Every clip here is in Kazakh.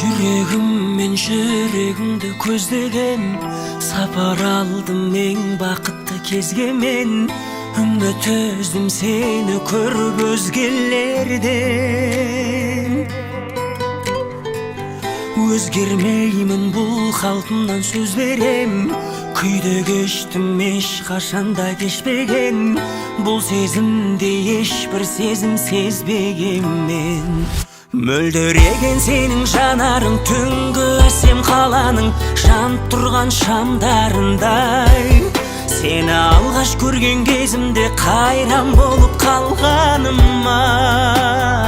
Жүрегіммен жүрегіңді көздеген, сапар алдым ең бақытты кезге мен. Үміт үздім сені көріп өзгелерден. Өзгермеймін бұл қалпымнан сөз берем, күйде кештім ешқашанда кешпеген. Бұл сезімде ешбір сезім сезбеген мен. Мөлдіреген сенің жанарың түнгі әсем қаланың жанып тұрған шамдарындай. Сені алғаш көрген кезімде қайран болып қалғаным ай.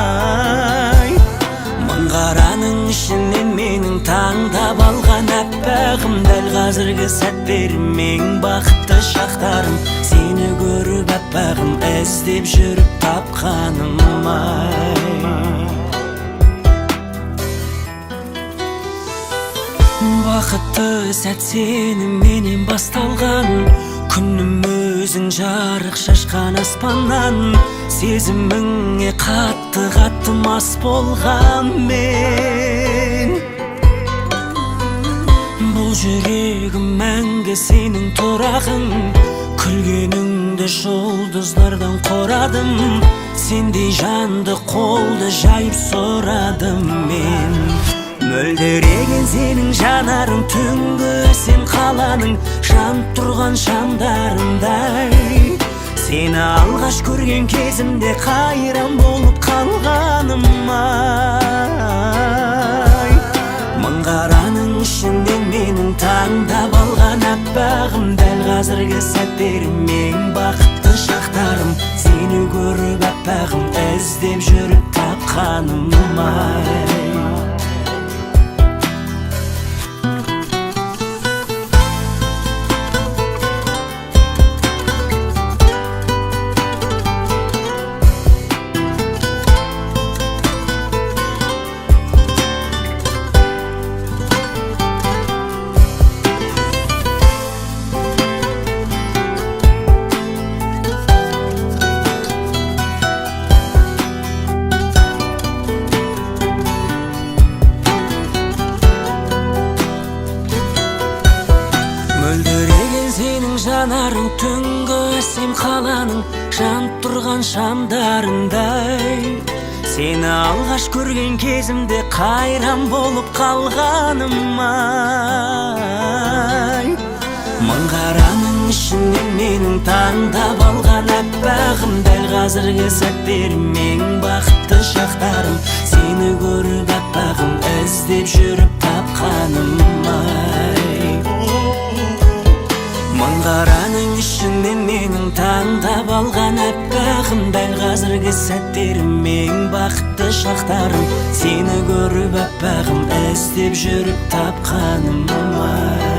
Мың қараның ішінен менің таңдап алған әппағым, дәл қазіргі сәттерім ең бақытты шақтарым. Сені көріп әппағым, іздеп жүріп тапқаным ай. Бақытты сәт сеніменен басталған, күнім өзің жарық шашқан аспаннан. Сезіміңе қатты мас болған мен. Бұл жүрегім мәңгі сенің тұрағың, күлгеніңді жұлдыздардан қорадым. Сендей жанды қолды жайып сұрадым мен. Мөлдіреген сенің жанарың түнгі әсем қаланың жанып тұрған шамдарындай. Сені алғаш көрген кезімде қайран болып қалғаным ай. Мың қараның ішінен менің таңдап алған әппағым, дәл қазіргі сәттерім ең бақытты шақтарым. Сені көріп әппағым, іздеп жүріп тапқаным ай. Мөлдіреген сенің жанарың түнгі әсем қаланың жанып тұрған шамдарындай. Сені алғаш көрген кезімде қайран болып қалғаным ай. Мың қараның ішінен менің таңдап алған әппағым, дәл қазіргі сәттерім ең бақытты шақтарым. Сені көріп әппағым, іздеп жүріп тапқаным ай. Мың қараның ішінен менің таңдап алған әппағым, дәл қазіргі сәттерім ең бақытты шақтарым. Сені көріп әппағым, іздеп жүріп тапқаным ай.